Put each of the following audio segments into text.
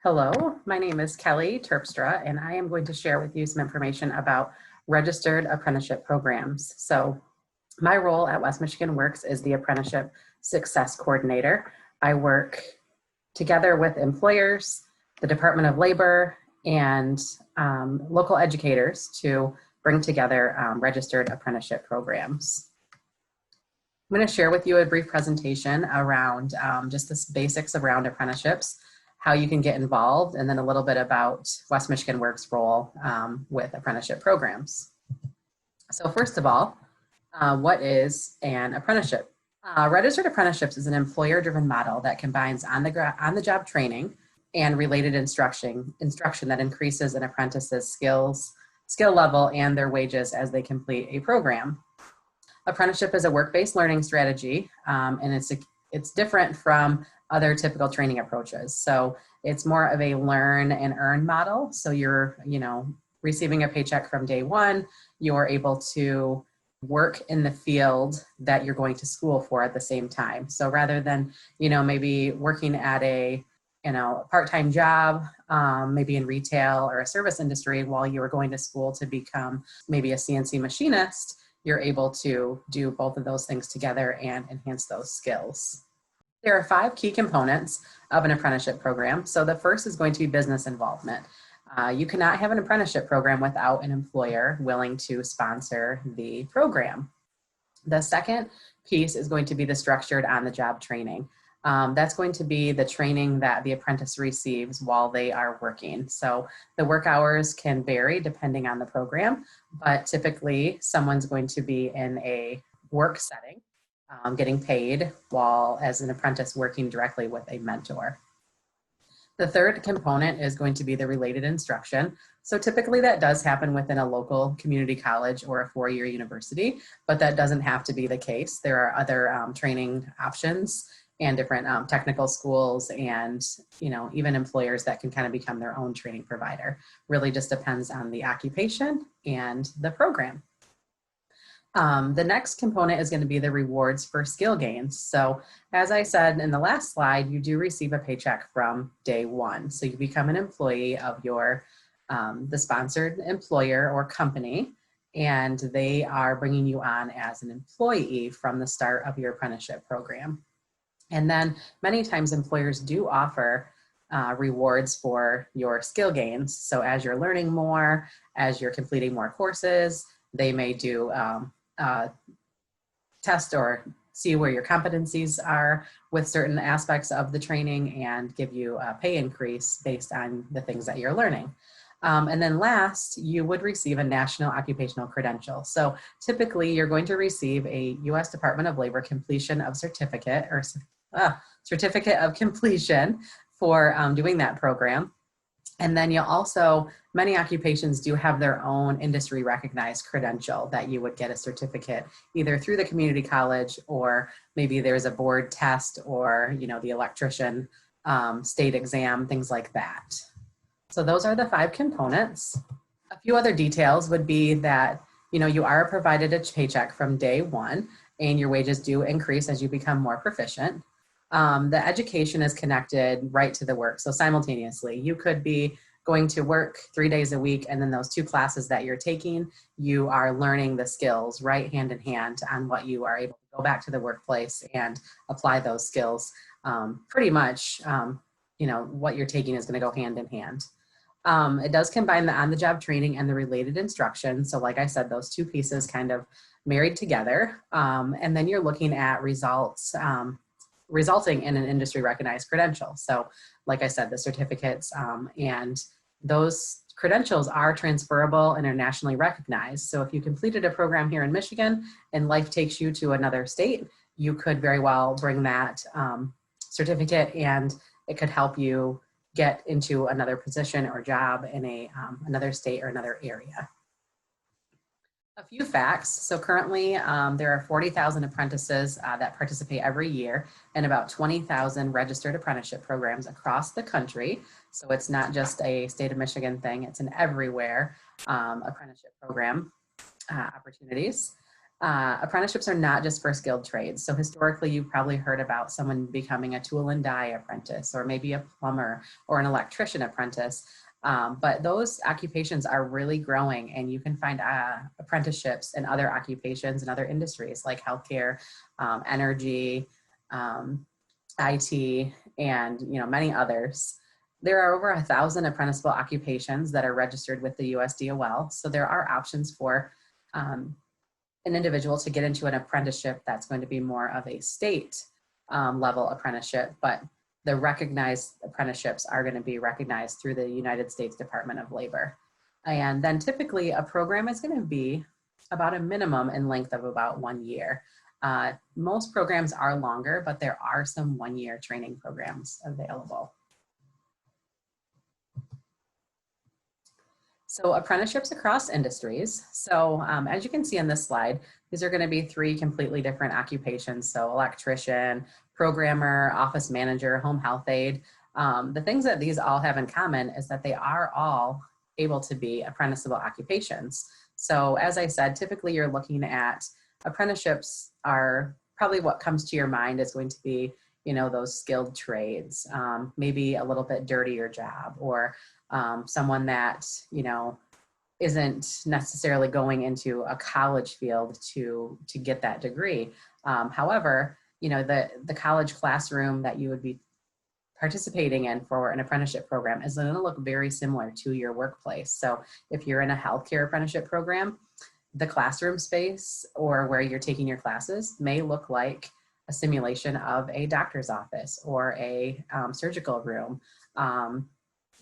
Hello, my name is Kelly Terpstra, and I am going to share with you some information about registered apprenticeship programs. So my role at West Michigan Works is the Apprenticeship Success Coordinator. I work together with employers, the Department of Labor, and local educators to bring together registered apprenticeship programs. I'm going to share with you a brief presentation around just the basics around apprenticeships, how you can get involved, and then a little bit about West Michigan Works' role with apprenticeship programs. So first of all, what is an apprenticeship? Registered apprenticeships is an employer-driven model that combines on-the-job training and related instruction that increases an apprentice's skill level and their wages as they complete a program. Apprenticeship is a work-based learning strategy, and it's different from other typical training approaches. So it's more of a learn and earn model. So you're, receiving a paycheck from day one, you're able to work in the field that you're going to school for at the same time. So rather than, maybe working at a, part-time job, maybe in retail or a service industry while you were going to school to become maybe a CNC machinist, you're able to do both of those things together and enhance those skills. There are 5 key components of an apprenticeship program. So the first is going to be business involvement. You cannot have an apprenticeship program without an employer willing to sponsor the program. The second piece is going to be the structured on-the-job training. That's going to be the training that the apprentice receives while they are working. So the work hours can vary depending on the program, but typically someone's going to be in a work setting, getting paid while as an apprentice working directly with a mentor. The third component is going to be the related instruction. So typically that does happen within a local community college or a 4-year university, but that doesn't have to be the case. There are other training options and different technical schools and even employers that can kind of become their own training provider. Really just depends on the occupation and the program. The next component is going to be the rewards for skill gains. So as I said in the last slide, you do receive a paycheck from day one. So you become an employee of your the sponsored employer or company, and they are bringing you on as an employee from the start of your apprenticeship program. And then many times employers do offer rewards for your skill gains. So as you're learning more, as you're completing more courses, they may do test or see where your competencies are with certain aspects of the training and give you a pay increase based on the things that you're learning. And then last, you would receive a national occupational credential. So typically you're going to receive a U.S. Department of Labor completion of certificate or certificate of completion for doing that program. And then you'll also, many occupations do have their own industry recognized credential that you would get a certificate either through the community college or maybe there's a board test or, the electrician state exam, things like that. So those are the 5 components. A few other details would be that, you are provided a paycheck from day one and your wages do increase as you become more proficient. The education is connected right to the work. So simultaneously, you could be going to work 3 days a week, and then those 2 classes that you're taking, you are learning the skills right hand in hand on what you are able to go back to the workplace and apply those skills. Pretty much, what you're taking is going to go hand in hand. It does combine the on-the-job training and the related instruction. So like I said, those 2 pieces kind of married together. And then you're looking at results resulting in an industry recognized credential. So like I said, the certificates and those credentials are transferable and are nationally recognized. So if you completed a program here in Michigan and life takes you to another state, you could very well bring that certificate and it could help you get into another position or job in another state or another area. A few facts. So currently there are 40,000 apprentices that participate every year and about 20,000 registered apprenticeship programs across the country. So it's not just a state of Michigan thing, it's an everywhere apprenticeship program opportunities. Apprenticeships are not just for skilled trades. So historically, you've probably heard about someone becoming a tool and die apprentice, or maybe a plumber or an electrician apprentice. But those occupations are really growing, and you can find apprenticeships in other occupations and other industries like healthcare, energy, IT, and many others. There are over 1,000 apprenticeable occupations that are registered with the USDOL. So there are options for an individual to get into an apprenticeship that's going to be more of a state level apprenticeship, but the recognized apprenticeships are going to be recognized through the United States Department of Labor. And then typically a program is going to be about a minimum in length of about 1 year. Most programs are longer, but there are some 1-year training programs available. So apprenticeships across industries. So as you can see on this slide, these are going to be 3 completely different occupations. So electrician, programmer, office manager, home health aide. The things that these all have in common is that they are all able to be apprenticeable occupations. So as I said, typically you're looking at apprenticeships are probably what comes to your mind is going to be, those skilled trades, maybe a little bit dirtier job, or someone that, isn't necessarily going into a college field to get that degree. However, the college classroom that you would be participating in for an apprenticeship program is going to look very similar to your workplace. So if you're in a healthcare apprenticeship program, the classroom space or where you're taking your classes may look like a simulation of a doctor's office or a surgical room.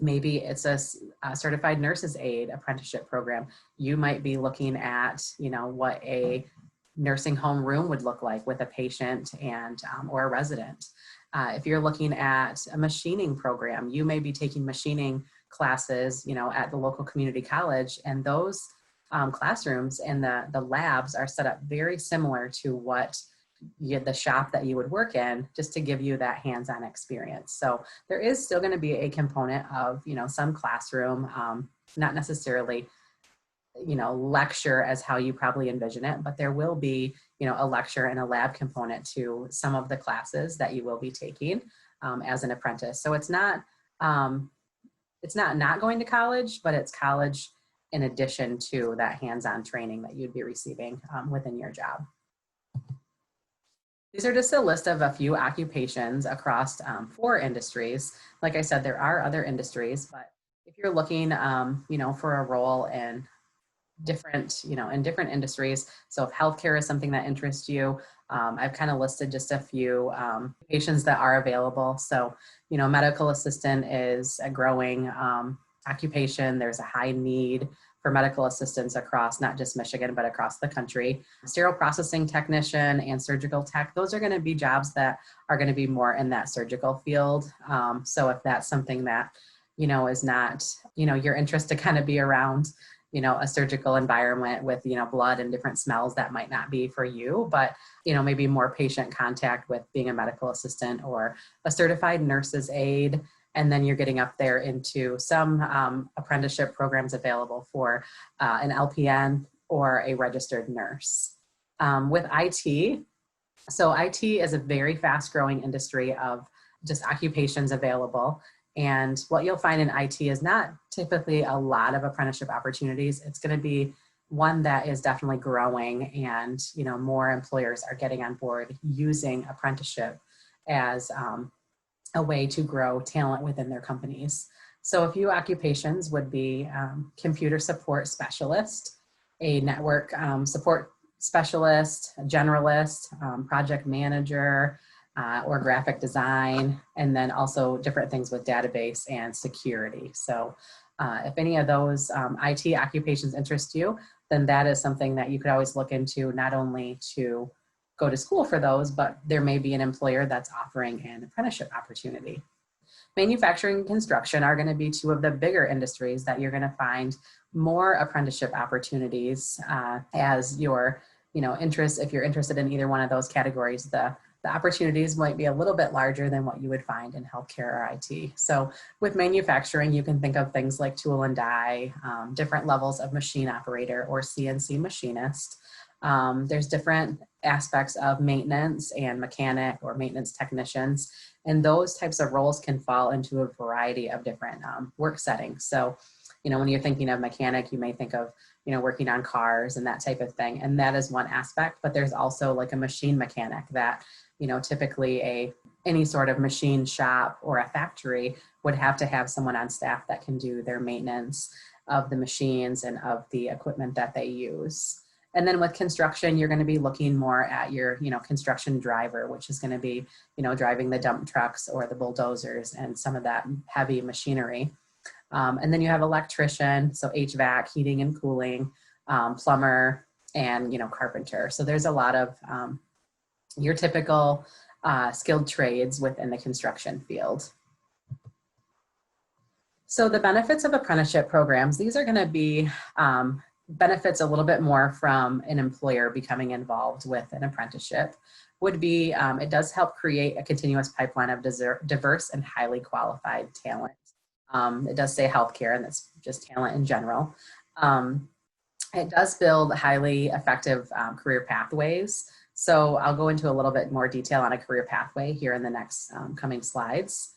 Maybe it's a certified nurse's aide apprenticeship program. You might be looking at, what a nursing home room would look like with a patient and or a resident. If you're looking at a machining program, you may be taking machining classes, at the local community college, and those classrooms and the labs are set up very similar to what the shop that you would work in, just to give you that hands-on experience. So there is still going to be a component of, some classroom, not necessarily, lecture as how you probably envision it, but there will be, a lecture and a lab component to some of the classes that you will be taking as an apprentice. So it's not going to college, but it's college in addition to that hands-on training that you'd be receiving within your job. These are just a list of a few occupations across 4 industries. Like I said, there are other industries, but if you're looking, for a role in different industries, so if healthcare is something that interests you, I've kind of listed just a few occupations that are available. So, medical assistant is a growing occupation. There's a high need for medical assistants across not just Michigan, but across the country. Sterile processing technician and surgical tech, those are going to be jobs that are going to be more in that surgical field. So if that's something that, is not, your interest to kind of be around, a surgical environment with, blood and different smells, that might not be for you, but, maybe more patient contact with being a medical assistant or a certified nurse's aide. And then you're getting up there into some apprenticeship programs available for an LPN or a registered nurse. With IT, so IT is a very fast growing industry of just occupations available. And what you'll find in IT is not typically a lot of apprenticeship opportunities. It's going to be one that is definitely growing, and more employers are getting on board using apprenticeship as a way to grow talent within their companies. So a few occupations would be computer support specialist, a network support specialist, a generalist, project manager, or graphic design, and then also different things with database and security. So if any of those IT occupations interest you, then that is something that you could always look into, not only to go to school for those, but there may be an employer that's offering an apprenticeship opportunity. Manufacturing and construction are going to be 2 of the bigger industries that you're going to find more apprenticeship opportunities as your interest. If you're interested in either one of those categories, the opportunities might be a little bit larger than what you would find in healthcare or IT. So with manufacturing, you can think of things like tool and die, different levels of machine operator or CNC machinist. There's different aspects of maintenance and mechanic or maintenance technicians, and those types of roles can fall into a variety of different work settings. So, when you're thinking of mechanic, you may think of, working on cars and that type of thing. And that is one aspect, but there's also like a machine mechanic that, typically any sort of machine shop or a factory would have to have someone on staff that can do their maintenance of the machines and of the equipment that they use. And then with construction, you're going to be looking more at your, construction driver, which is going to be, driving the dump trucks or the bulldozers and some of that heavy machinery. And then you have electrician, so HVAC, heating and cooling, plumber, and, carpenter. So there's a lot of your typical skilled trades within the construction field. So the benefits of apprenticeship programs, these are going to be benefits a little bit more from an employer becoming involved with an apprenticeship would be, it does help create a continuous pipeline of diverse and highly qualified talent. It does say healthcare, and that's just talent in general. It does build highly effective career pathways. So I'll go into a little bit more detail on a career pathway here in the next coming slides.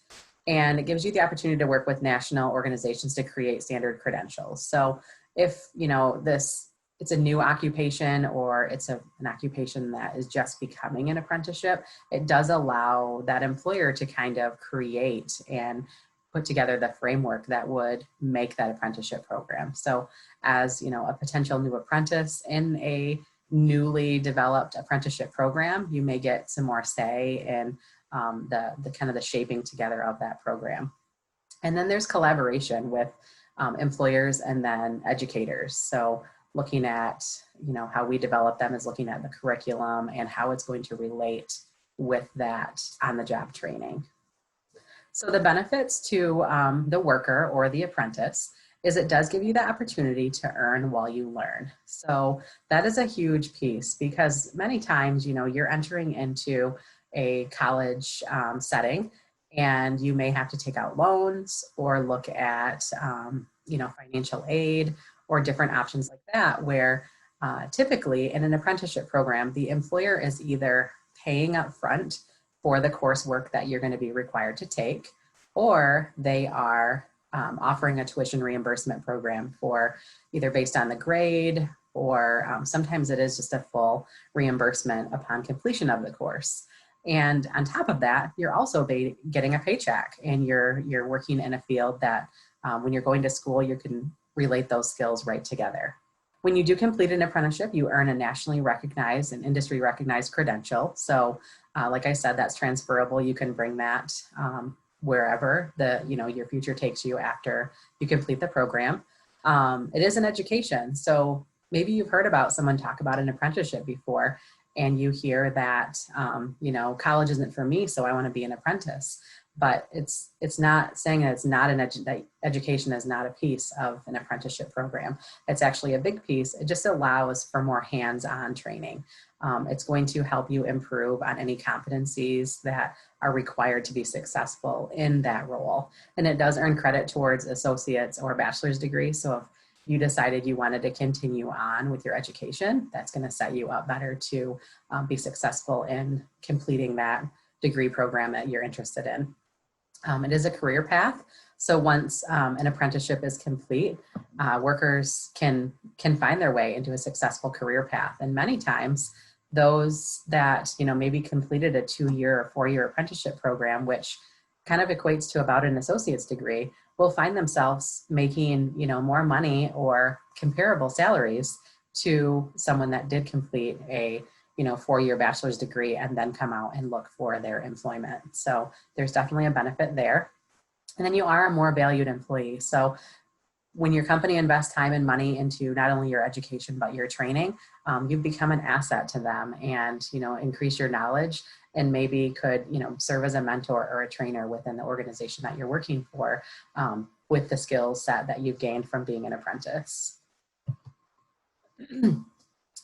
And it gives you the opportunity to work with national organizations to create standard credentials. So if, it's a new occupation or it's an occupation that is just becoming an apprenticeship, it does allow that employer to kind of create and put together the framework that would make that apprenticeship program. So as, a potential new apprentice in a newly developed apprenticeship program, you may get some more say in the kind of the shaping together of that program. And then there's collaboration with employers and then educators. So looking at, how we develop them is looking at the curriculum and how it's going to relate with that on-the-job training. So the benefits to the worker or the apprentice is it does give you the opportunity to earn while you learn. So that is a huge piece because many times, you're entering into a college setting and you may have to take out loans or look at, financial aid or different options like that, where typically in an apprenticeship program, the employer is either paying up front for the coursework that you're going to be required to take, or they are offering a tuition reimbursement program for either based on the grade or sometimes it is just a full reimbursement upon completion of the course. And on top of that, you're also getting a paycheck and you're working in a field that when you're going to school, you can relate those skills right together. When you do complete an apprenticeship, you earn a nationally recognized and industry recognized credential. So like I said, that's transferable. You can bring that wherever your future takes you after you complete the program. It is an education. So maybe you've heard about someone talk about an apprenticeship before and you hear that, college isn't for me, so I want to be an apprentice. But it's not saying that it's not that education is not a piece of an apprenticeship program. It's actually a big piece. It just allows for more hands-on training. It's going to help you improve on any competencies that are required to be successful in that role. And it does earn credit towards associate's or bachelor's degree. So if you decided you wanted to continue on with your education, that's going to set you up better to be successful in completing that degree program that you're interested in. It is a career path. So once an apprenticeship is complete, workers can find their way into a successful career path. And many times those that, maybe completed a 2-year or 4-year apprenticeship program, which kind of equates to about an associate's degree, will find themselves making, more money or comparable salaries to someone that did complete a 4-year bachelor's degree and then come out and look for their employment. So there's definitely a benefit there. And then you are a more valued employee. So when your company invests time and money into not only your education, but your training, you become an asset to them and, increase your knowledge and maybe could, serve as a mentor or a trainer within the organization that you're working for with the skill set that you've gained from being an apprentice.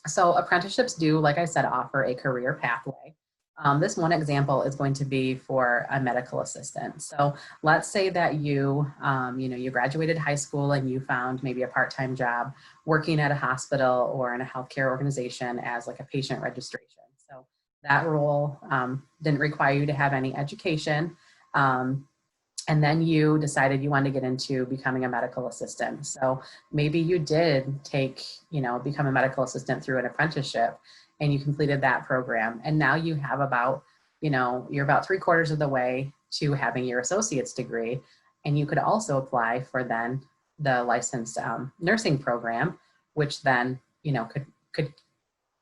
So apprenticeships do, like I said, offer a career pathway. This one example is going to be for a medical assistant. So let's say that you graduated high school and you found maybe a part-time job working at a hospital or in a healthcare organization as like a patient registration. So that role didn't require you to have any education. And then you decided you wanted to get into becoming a medical assistant. So maybe you did become a medical assistant through an apprenticeship, and you completed that program. And now you have you're about 3/4 of the way to having your associate's degree. And you could also apply for then the licensed nursing program, which then, could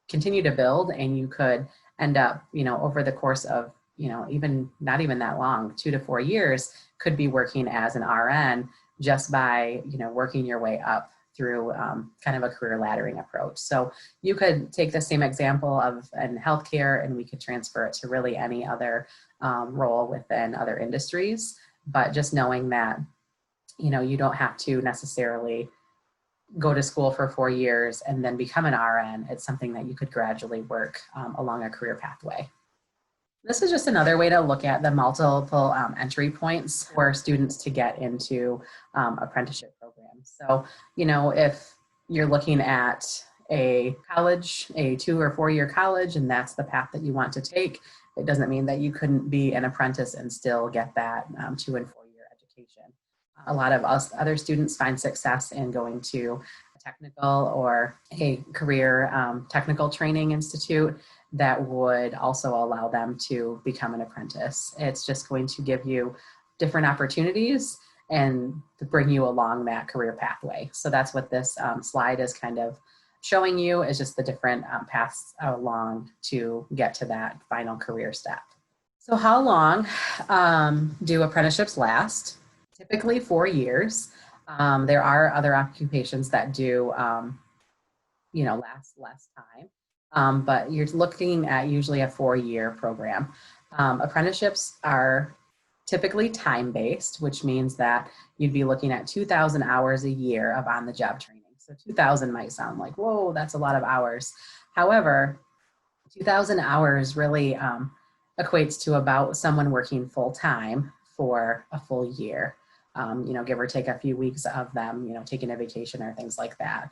continue to build, and you could end up, over the course of, even not even that long, 2 to 4 years, could be working as an RN just by, working your way up through kind of a career laddering approach. So you could take the same example of in healthcare, and we could transfer it to really any other role within other industries. But just knowing that, you don't have to necessarily go to school for 4 years and then become an RN. It's something that you could gradually work along a career pathway. This is just another way to look at the multiple entry points for students to get into apprenticeship programs. So, if you're looking at a college, a 2 or 4 year college, and that's the path that you want to take, it doesn't mean that you couldn't be an apprentice and still get that 2 and 4 year education. A lot of us other students find success in going to a technical or a career technical training institute that would also allow them to become an apprentice. It's just going to give you different opportunities and to bring you along that career pathway. So that's what this slide is kind of showing you, is just the different paths along to get to that final career step. So how long do apprenticeships last? Typically 4 years. There are other occupations that do, last less time. But you're looking at usually a 4-year program. Apprenticeships are typically time-based, which means that you'd be looking at 2,000 hours a year of on-the-job training. So 2,000 might sound like, whoa, that's a lot of hours. However, 2,000 hours really equates to about someone working full-time for a full year, give or take a few weeks of them, taking a vacation or things like that.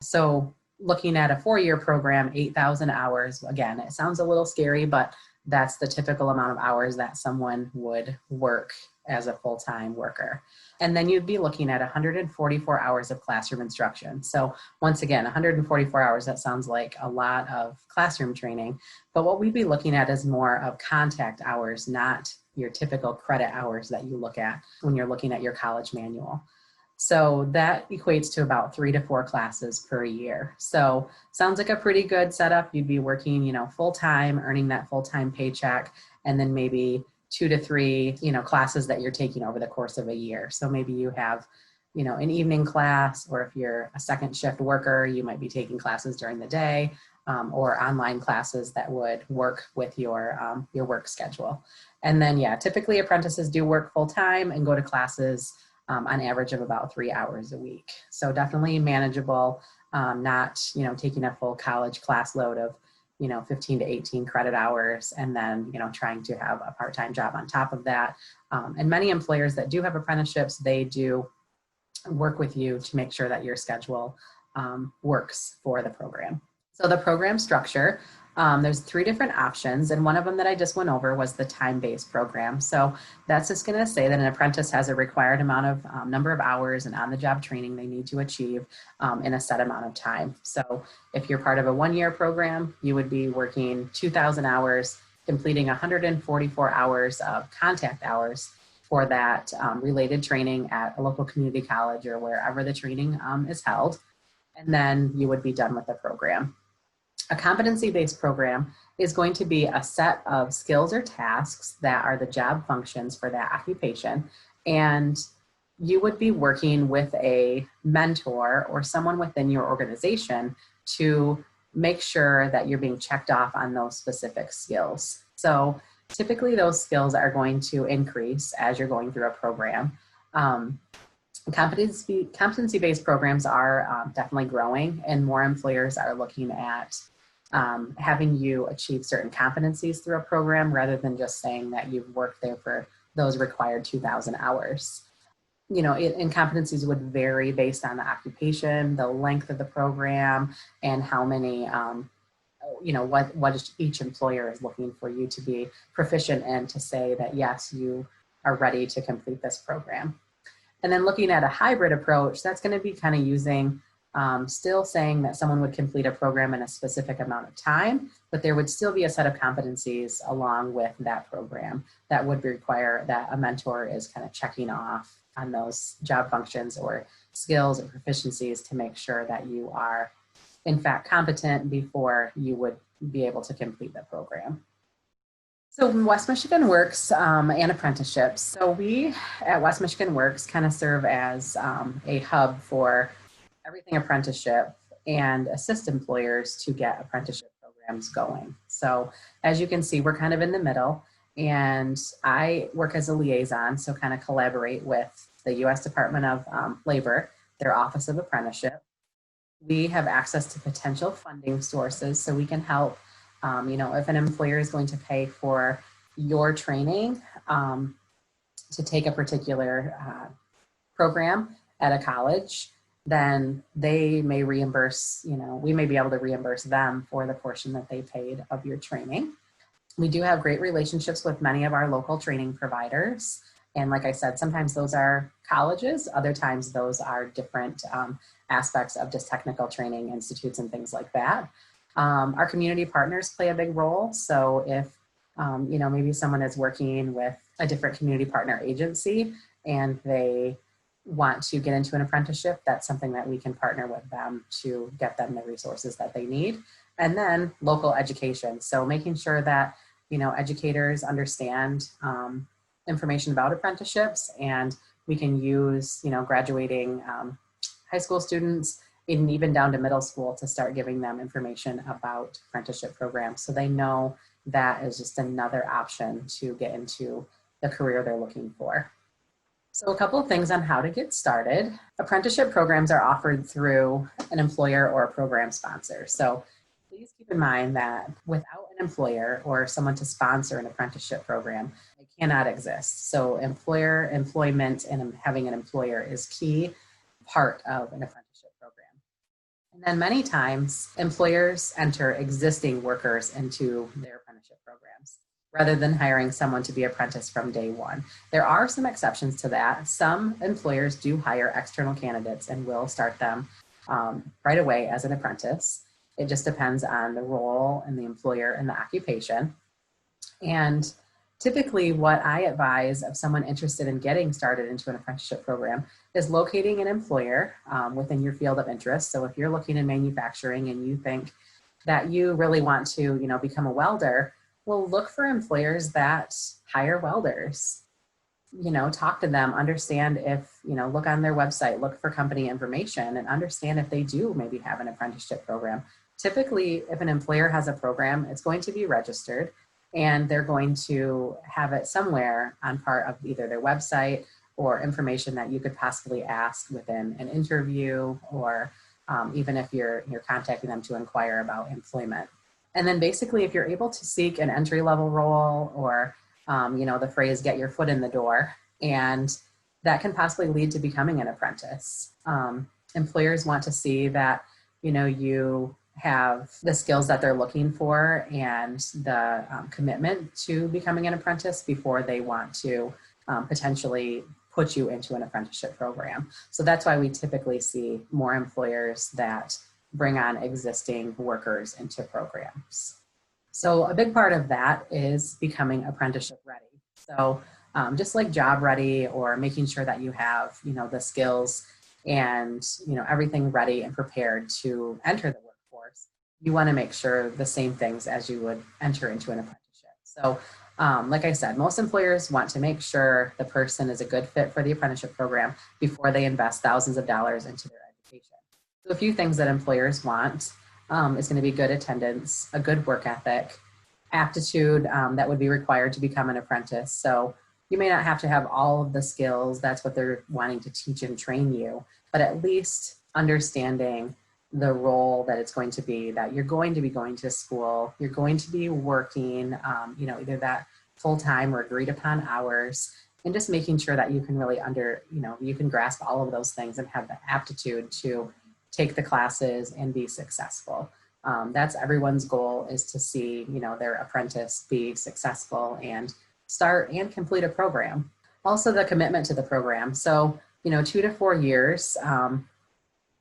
So looking at a 4-year program, 8,000 hours, again, it sounds a little scary, but that's the typical amount of hours that someone would work as a full-time worker. And then you'd be looking at 144 hours of classroom instruction. So once again, 144 hours, that sounds like a lot of classroom training, but what we'd be looking at is more of contact hours, not your typical credit hours that you look at when you're looking at your college manual. So that equates to about 3 to 4 classes per year. So sounds like a pretty good setup. You'd be working, full-time, earning that full-time paycheck, and then maybe 2 to 3, classes that you're taking over the course of a year. So maybe you have, an evening class, or if you're a second shift worker, you might be taking classes during the day, or online classes that would work with your work schedule. And then, typically apprentices do work full-time and go to classes on average of about 3 hours a week. So definitely manageable, not, taking a full college class load of, 15 to 18 credit hours, and then, trying to have a part-time job on top of that. And many employers that do have apprenticeships, they do work with you to make sure that your schedule works for the program. So the program structure, there's 3 different options, and one of them that I just went over was the time-based program. So that's just going to say that an apprentice has a required amount of number of hours and on-the-job training they need to achieve in a set amount of time. So if you're part of a 1-year program, you would be working 2,000 hours, completing 144 hours of contact hours for that related training at a local community college or wherever the training is held, and then you would be done with the program. A competency-based program is going to be a set of skills or tasks that are the job functions for that occupation, and you would be working with a mentor or someone within your organization to make sure that you're being checked off on those specific skills. So typically those skills are going to increase as you're going through a program. Competency-based programs are definitely growing, and more employers are looking at having you achieve certain competencies through a program rather than just saying that you've worked there for those required 2,000 hours. And competencies would vary based on the occupation, the length of the program, and how many, what each employer is looking for you to be proficient in to say that, yes, you are ready to complete this program. And then looking at a hybrid approach, that's going to be kind of using, still saying that someone would complete a program in a specific amount of time, but there would still be a set of competencies along with that program that would require that a mentor is kind of checking off on those job functions or skills or proficiencies to make sure that you are in fact competent before you would be able to complete the program. So West Michigan Works and Apprenticeships. So we at West Michigan Works kind of serve as a hub for everything apprenticeship and assist employers to get apprenticeship programs going. So as you can see, we're kind of in the middle, and I work as a liaison, so kind of collaborate with the U.S. Department of Labor, their Office of Apprenticeship. We have access to potential funding sources, so we can help, if an employer is going to pay for your training to take a particular program at a college, then they may reimburse, we may be able to reimburse them for the portion that they paid of your training. We do have great relationships with many of our local training providers. And like I said, sometimes those are colleges, other times those are different aspects of just technical training institutes and things like that. Our community partners play a big role. So if, maybe someone is working with a different community partner agency and they want to get into an apprenticeship, that's something that we can partner with them to get them the resources that they need. And then local education. So making sure that, educators understand information about apprenticeships, and we can use, graduating high school students and even down to middle school to start giving them information about apprenticeship programs so they know that is just another option to get into the career they're looking for. So a couple of things on how to get started. Apprenticeship programs are offered through an employer or a program sponsor. So please keep in mind that without an employer or someone to sponsor an apprenticeship program, it cannot exist. So employer employment and having an employer is key part of an apprenticeship program. And then many times employers enter existing workers into their apprenticeship programs rather than hiring someone to be apprentice from day one. There are some exceptions to that. Some employers do hire external candidates and will start them right away as an apprentice. It just depends on the role and the employer and the occupation. And typically what I advise of someone interested in getting started into an apprenticeship program is locating an employer within your field of interest. So if you're looking in manufacturing and you think that you really want to, become a welder, well, look for employers that hire welders. Talk to them, understand if, look on their website, look for company information and understand if they do maybe have an apprenticeship program. Typically, if an employer has a program, it's going to be registered and they're going to have it somewhere on part of either their website or information that you could possibly ask within an interview or even if you're contacting them to inquire about employment. And then basically, if you're able to seek an entry-level role or, the phrase, get your foot in the door, and that can possibly lead to becoming an apprentice. Employers want to see that, you have the skills that they're looking for and the commitment to becoming an apprentice before they want to potentially put you into an apprenticeship program. So that's why we typically see more employers that bring on existing workers into programs. So a big part of that is becoming apprenticeship ready. So just like job ready or making sure that you have, the skills and, everything ready and prepared to enter the workforce, you want to make sure the same things as you would enter into an apprenticeship. So like I said, most employers want to make sure the person is a good fit for the apprenticeship program before they invest thousands of dollars into their education. So a few things that employers want is going to be good attendance, a good work ethic, aptitude that would be required to become an apprentice. So you may not have to have all of the skills. That's what they're wanting to teach and train you, but at least understanding, the role that it's going to be, that you're going to be going to school, you're going to be working, either that full-time or agreed upon hours, and just making sure that you can really you can grasp all of those things and have the aptitude to take the classes and be successful. That's everyone's goal, is to see, their apprentice be successful and start and complete a program. Also, the commitment to the program. So, 2 to 4 years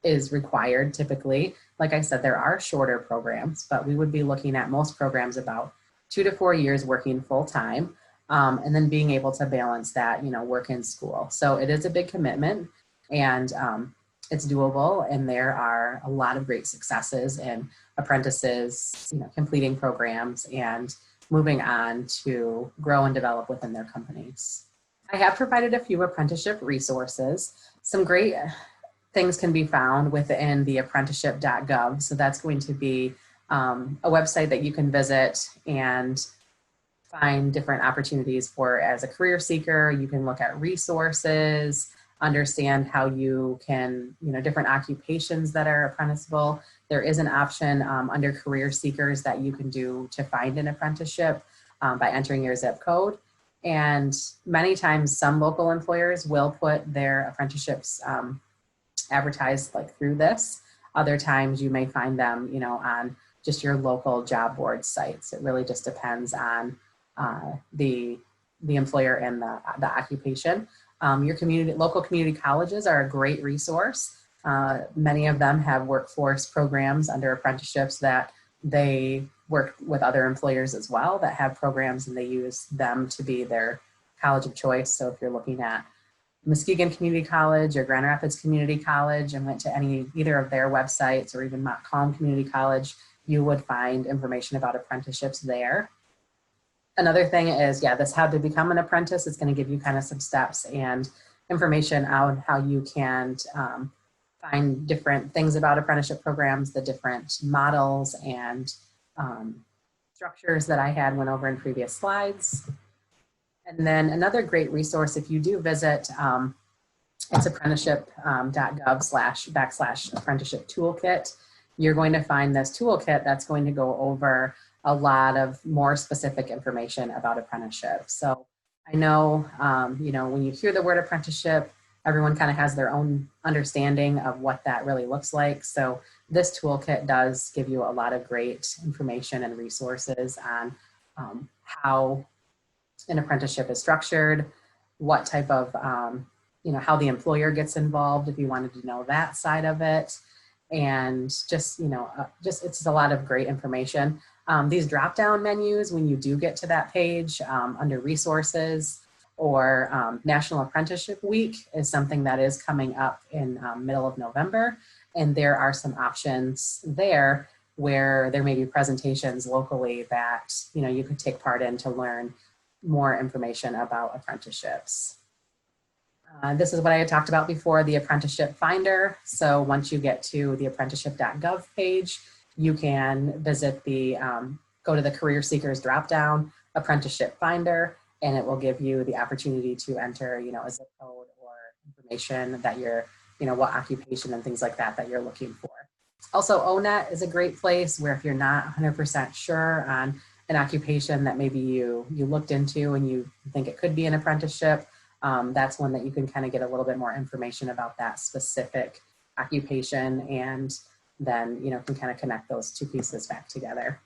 is required typically. Like I said, there are shorter programs, but we would be looking at most programs about 2 to 4 years working full time, and then being able to balance that, work and school. So it is a big commitment, and it's doable. And there are a lot of great successes in apprentices, completing programs and moving on to grow and develop within their companies. I have provided a few apprenticeship resources. Some great things can be found within the apprenticeship.gov. So that's going to be a website that you can visit and find different opportunities for, as a career seeker. You can look at resources, understand how you can, different occupations that are apprenticeable. There is an option under career seekers that you can do to find an apprenticeship by entering your zip code. And many times some local employers will put their apprenticeships advertised like through this. Other times you may find them, on just your local job board sites. It really just depends on the employer and the occupation. Your local community colleges are a great resource. Many of them have workforce programs under apprenticeships that they work with other employers as well that have programs, and they use them to be their college of choice. So if you're looking at Muskegon Community College or Grand Rapids Community College and went to either of their websites, or even Montcalm Community College, you would find information about apprenticeships there. Another thing is, this How to Become an Apprentice. It's going to give you kind of some steps and information on how you can find different things about apprenticeship programs, the different models and structures that I went over in previous slides. And then another great resource, if you do visit, it's apprenticeship.gov/apprenticeship toolkit. You're going to find this toolkit that's going to go over a lot of more specific information about apprenticeship. So I know, when you hear the word apprenticeship, everyone kind of has their own understanding of what that really looks like. So this toolkit does give you a lot of great information and resources on how an apprenticeship is structured, what type of, how the employer gets involved if you wanted to know that side of it. And just it's a lot of great information. These drop-down menus, when you do get to that page under resources, or National Apprenticeship Week is something that is coming up in middle of November. And there are some options there where there may be presentations locally that, you could take part in to learn more information about apprenticeships. This is what I had talked about before, the Apprenticeship Finder. So once you get to the apprenticeship.gov page, you can visit go to the Career Seekers dropdown, Apprenticeship Finder, and it will give you the opportunity to enter, a zip code or information that you're, what occupation and things like that you're looking for. Also, ONET is a great place where if you're not 100% sure on an occupation that maybe you looked into and you think it could be an apprenticeship, that's one that you can kind of get a little bit more information about that specific occupation, and then, can kind of connect those two pieces back together.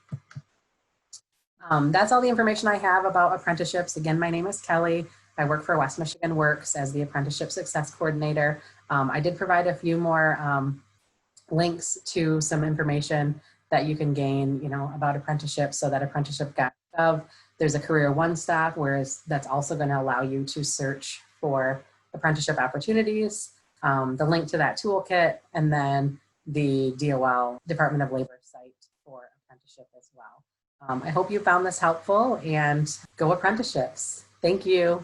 That's all the information I have about apprenticeships. Again, my name is Kelly. I work for West Michigan Works as the Apprenticeship Success Coordinator. I did provide a few more links to some information that you can gain, about apprenticeships. So that apprenticeship.gov, there's a Career One Stop, that's also going to allow you to search for apprenticeship opportunities, the link to that toolkit, and then the DOL, Department of Labor site for apprenticeship as well. I hope you found this helpful, and go apprenticeships. Thank you.